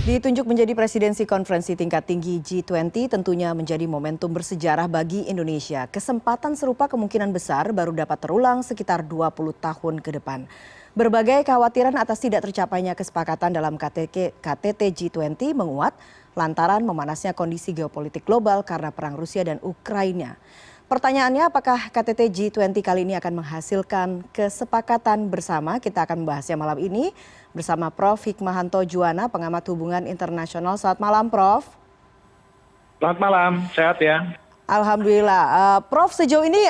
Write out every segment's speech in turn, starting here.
Ditunjuk menjadi presidensi konferensi tingkat tinggi G20 tentunya menjadi momentum bersejarah bagi Indonesia. Kesempatan serupa kemungkinan besar baru dapat terulang sekitar 20 tahun ke depan. Berbagai kekhawatiran atas tidak tercapainya kesepakatan dalam KTT G20 menguat lantaran memanasnya kondisi geopolitik global karena perang Rusia dan Ukraina. Pertanyaannya, apakah KTT G20 kali ini akan menghasilkan kesepakatan bersama? Kita akan membahasnya malam ini bersama Prof. Hikmahanto Juwana, pengamat hubungan internasional. Selamat malam, Prof. Selamat malam, sehat ya. Alhamdulillah. Prof, sejauh ini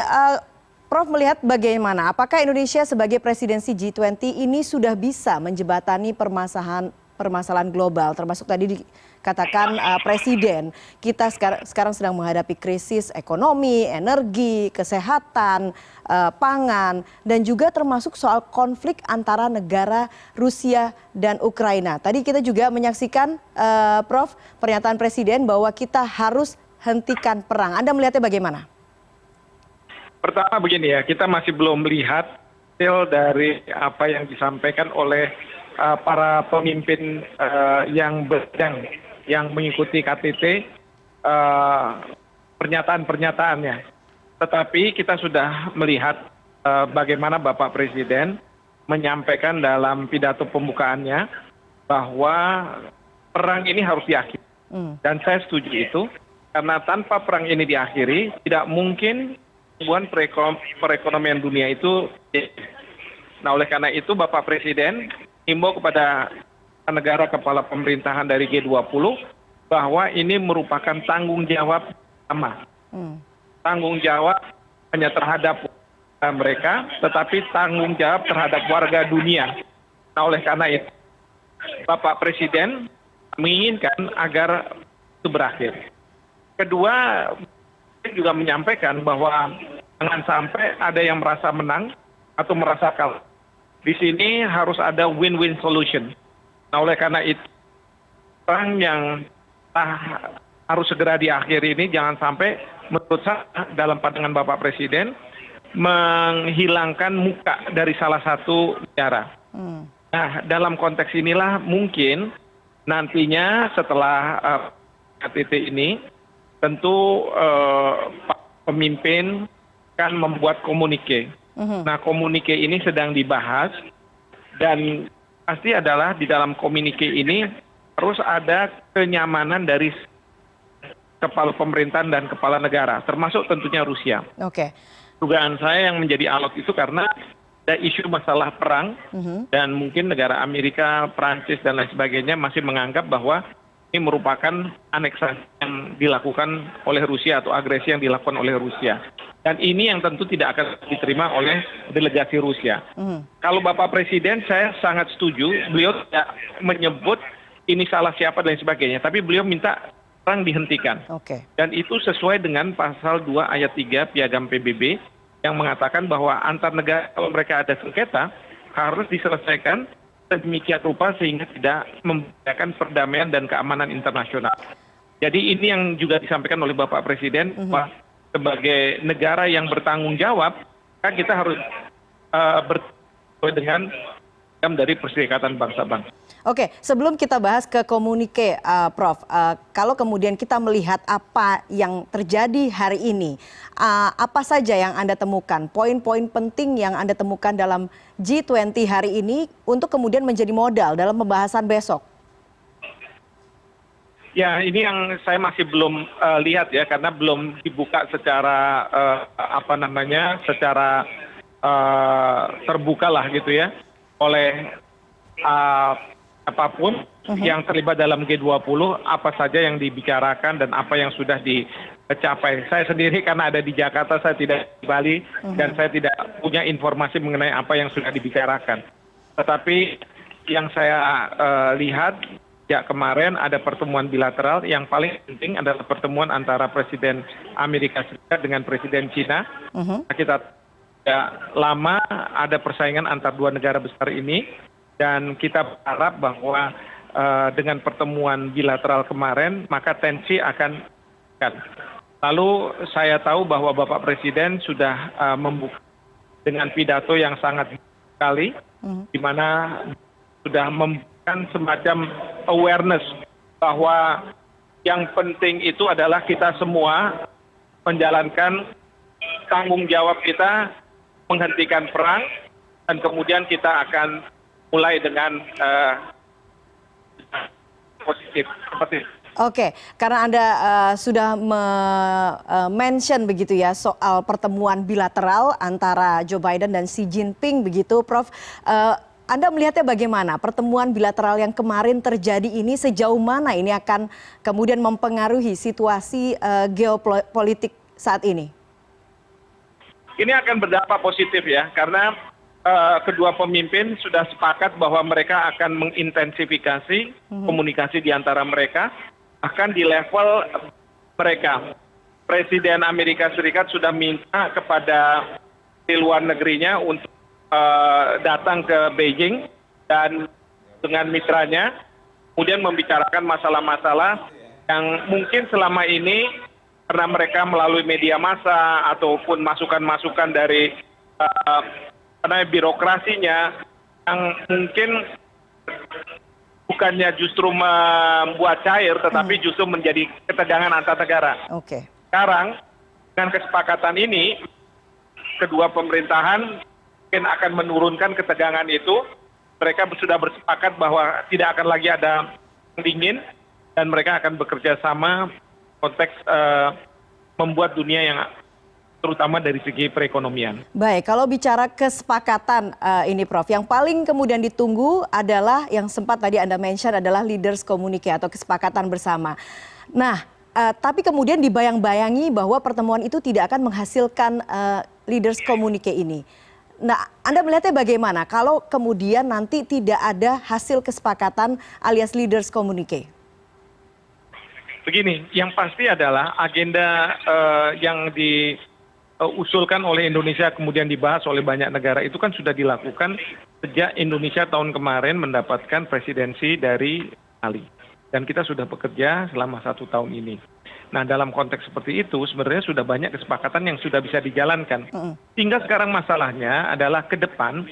Prof melihat bagaimana? Apakah Indonesia sebagai presidensi G20 ini sudah bisa menjembatani permasalahan global, termasuk tadi dikatakan Presiden, kita sekarang sedang menghadapi krisis ekonomi, energi, kesehatan, pangan, dan juga termasuk soal konflik antara negara Rusia dan Ukraina. Tadi kita juga menyaksikan, Prof, pernyataan Presiden bahwa kita harus hentikan perang. Anda melihatnya bagaimana? Pertama begini ya, kita masih belum melihat hasil dari apa yang disampaikan oleh para pemimpin yang mengikuti KTT, pernyataan-pernyataannya. Tetapi kita sudah melihat bagaimana Bapak Presiden menyampaikan dalam pidato pembukaannya bahwa perang ini harus diakhiri. Dan saya setuju itu, karena tanpa perang ini diakhiri, tidak mungkin hubungan perekonomian dunia itu. Nah, oleh karena itu Bapak Presiden himbau kepada negara kepala pemerintahan dari G20 bahwa ini merupakan tanggung jawab bersama. Tanggung jawab hanya terhadap mereka, tetapi tanggung jawab terhadap warga dunia. Nah, oleh karena itu Bapak Presiden menginginkan agar itu berakhir. Kedua, saya juga menyampaikan bahwa jangan sampai ada yang merasa menang atau merasa kalah. Di sini harus ada win-win solution. Nah, oleh karena itu, perang yang harus segera diakhiri ini jangan sampai menurut saya dalam pandangan Bapak Presiden menghilangkan muka dari salah satu negara. Nah, dalam konteks inilah mungkin nantinya setelah KTT ini tentu pemimpin kan membuat komunike. Nah, komunike ini sedang dibahas dan pasti adalah di dalam komunike ini harus ada kenyamanan dari kepala pemerintahan dan kepala negara, termasuk tentunya Rusia. Dugaan saya yang menjadi alot itu karena ada isu masalah perang dan mungkin negara Amerika, Prancis dan lain sebagainya masih menganggap bahwa ini merupakan aneksasi yang dilakukan oleh Rusia atau agresi yang dilakukan oleh Rusia. Dan ini yang tentu tidak akan diterima oleh delegasi Rusia. Kalau Bapak Presiden, saya sangat setuju. Beliau tidak menyebut ini salah siapa dan sebagainya. Tapi beliau minta perang dihentikan. Dan itu sesuai dengan pasal 2 ayat 3 Piagam PBB yang mengatakan bahwa antar negara kalau mereka ada sengketa harus diselesaikan sedemikian rupa sehingga tidak membahayakan perdamaian dan keamanan internasional. Jadi ini yang juga disampaikan oleh Bapak Presiden bahwa sebagai negara yang bertanggung jawab, kan kita harus bersesuai dengan dari Perserikatan Bangsa-Bangsa. Oke, sebelum kita bahas ke komunike, Prof, kalau kemudian kita melihat apa yang terjadi hari ini, apa saja yang Anda temukan, poin-poin penting yang Anda temukan dalam G20 hari ini untuk kemudian menjadi modal dalam pembahasan besok? Ya, ini yang saya masih belum lihat ya, karena belum dibuka secara secara terbuka lah gitu ya, oleh apapun yang terlibat dalam G20, apa saja yang dibicarakan dan apa yang sudah dicapai. Saya sendiri karena ada di Jakarta, saya tidak di Bali, dan saya tidak punya informasi mengenai apa yang sudah dibicarakan. Tetapi yang saya lihat, ya kemarin ada pertemuan bilateral, yang paling penting adalah pertemuan antara Presiden Amerika Serikat dengan Presiden China. Kita tidak lama ada persaingan antar dua negara besar ini, dan kita berharap bahwa dengan pertemuan bilateral kemarin maka tensi akan meningkat. Lalu saya tahu bahwa Bapak Presiden sudah membuka dengan pidato yang sangat sekali, di mana sudah kan semacam awareness bahwa yang penting itu adalah kita semua menjalankan tanggung jawab kita menghentikan perang dan kemudian kita akan mulai dengan positif seperti itu. Oke, karena Anda sudah mention begitu ya soal pertemuan bilateral antara Joe Biden dan Xi Jinping begitu, Prof. Anda melihatnya bagaimana pertemuan bilateral yang kemarin terjadi ini, sejauh mana ini akan kemudian mempengaruhi situasi geopolitik saat ini? Ini akan berdampak positif ya, karena kedua pemimpin sudah sepakat bahwa mereka akan mengintensifikasi komunikasi di antara mereka, bahkan di level mereka. Presiden Amerika Serikat sudah minta kepada di luar negerinya untuk datang ke Beijing dan dengan mitranya, kemudian membicarakan masalah-masalah yang mungkin selama ini karena mereka melalui media massa ataupun masukan-masukan dari birokrasinya yang mungkin bukannya justru membuat cair, tetapi justru menjadi ketegangan antar negara. Oke. Sekarang dengan kesepakatan ini, kedua pemerintahan mungkin akan menurunkan ketegangan itu. Mereka sudah bersepakat bahwa tidak akan lagi ada perang dingin dan mereka akan bekerja sama konteks membuat dunia yang terutama dari segi perekonomian. Baik, kalau bicara kesepakatan ini Prof, yang paling kemudian ditunggu adalah yang sempat tadi Anda mention adalah leaders communique atau kesepakatan bersama. Nah, tapi kemudian dibayang-bayangi bahwa pertemuan itu tidak akan menghasilkan leaders communique ini. Nah, Anda melihatnya bagaimana kalau kemudian nanti tidak ada hasil kesepakatan alias leaders communique? Begini, yang pasti adalah agenda yang diusulkan oleh Indonesia kemudian dibahas oleh banyak negara itu kan sudah dilakukan sejak Indonesia tahun kemarin mendapatkan presidensi dari Ali. Dan kita sudah bekerja selama 1 tahun ini. Nah, dalam konteks seperti itu sebenarnya sudah banyak kesepakatan yang sudah bisa dijalankan. Sehingga sekarang masalahnya adalah ke depan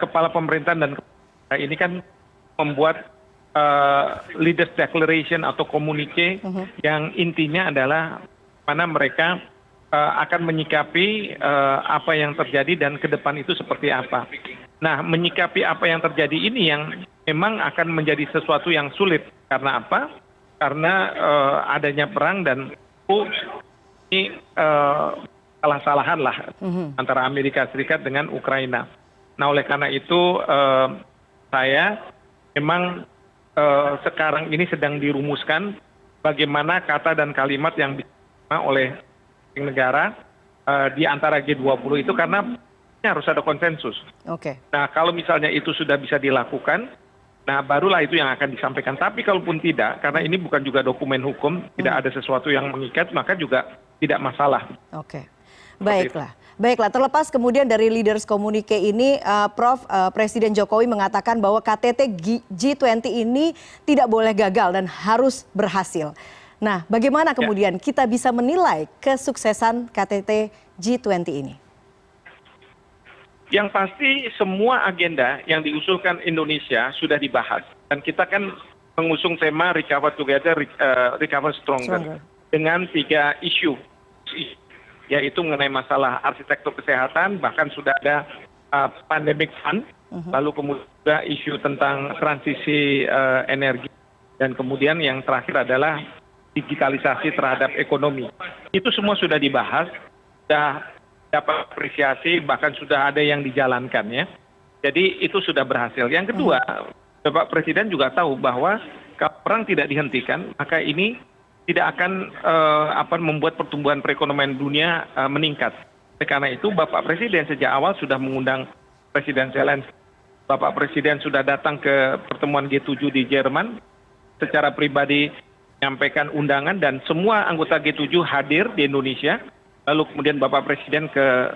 kepala pemerintahan dan ini kan membuat leaders declaration atau komunike yang intinya adalah mana mereka akan menyikapi apa yang terjadi dan ke depan itu seperti apa. Nah, menyikapi apa yang terjadi ini yang memang akan menjadi sesuatu yang sulit. Karena apa? Karena adanya perang dan ini salah-salahan lah antara Amerika Serikat dengan Ukraina. Nah, oleh karena itu saya memang sekarang ini sedang dirumuskan bagaimana kata dan kalimat yang diterima oleh negara di antara G20 itu karena harus ada konsensus. Oke. Nah, kalau misalnya itu sudah bisa dilakukan, nah barulah itu yang akan disampaikan. Tapi kalaupun tidak, karena ini bukan juga dokumen hukum, tidak ada sesuatu yang mengikat, maka juga tidak masalah. Oke. Baiklah. Baiklah, terlepas kemudian dari leaders communique ini, Prof, Presiden Jokowi mengatakan bahwa KTT G20 ini tidak boleh gagal dan harus berhasil. Nah, bagaimana kemudian kita bisa menilai kesuksesan KTT G20 ini? Yang pasti semua agenda yang diusulkan Indonesia sudah dibahas. Dan kita kan mengusung tema Recover Together, Recover Stronger. Dengan 3 isu. Yaitu mengenai masalah arsitektur kesehatan, bahkan sudah ada pandemic fund, lalu kemudian isu tentang transisi energi, dan kemudian yang terakhir adalah digitalisasi terhadap ekonomi. Itu semua sudah dibahas, sudah dapat apresiasi, bahkan sudah ada yang dijalankan ya. Jadi itu sudah berhasil. Yang kedua, Bapak Presiden juga tahu bahwa kalau perang tidak dihentikan, maka ini tidak akan membuat pertumbuhan perekonomian dunia meningkat. Karena itu Bapak Presiden sejak awal sudah mengundang Presiden Zelensky. Bapak Presiden sudah datang ke pertemuan G7 di Jerman, secara pribadi menyampaikan undangan dan semua anggota G7 hadir di Indonesia. Lalu kemudian Bapak Presiden ke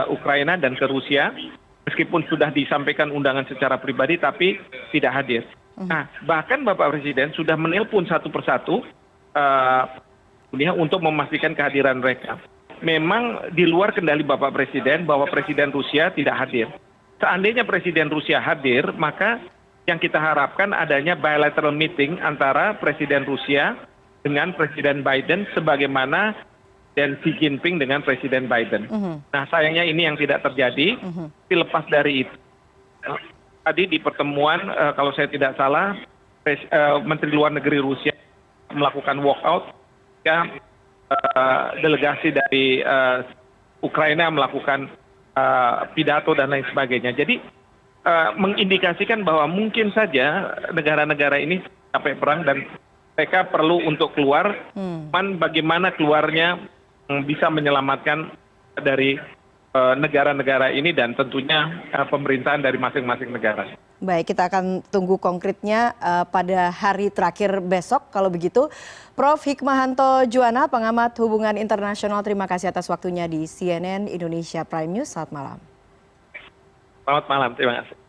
Ukraina dan ke Rusia, meskipun sudah disampaikan undangan secara pribadi tapi tidak hadir. Nah, bahkan Bapak Presiden sudah menelpon satu persatu untuk memastikan kehadiran mereka. Memang di luar kendali Bapak Presiden bahwa Presiden Rusia tidak hadir. Seandainya Presiden Rusia hadir, maka yang kita harapkan adanya bilateral meeting antara Presiden Rusia dengan Presiden Biden sebagaimana dan Xi Jinping dengan Presiden Biden. Nah, sayangnya ini yang tidak terjadi. Tapi lepas dari itu, tadi di pertemuan, kalau saya tidak salah, Menteri Luar Negeri Rusia melakukan walkout, ya, delegasi dari Ukraina melakukan pidato dan lain sebagainya. Jadi mengindikasikan bahwa mungkin saja negara-negara ini capek perang dan mereka perlu untuk keluar. Bagaimana keluarnya bisa menyelamatkan dari negara-negara ini dan tentunya pemerintahan dari masing-masing negara. Baik, kita akan tunggu konkretnya pada hari terakhir besok kalau begitu. Prof. Hikmahanto Juwana, pengamat hubungan internasional, terima kasih atas waktunya di CNN Indonesia Prime News. Selamat malam. Selamat malam, terima kasih.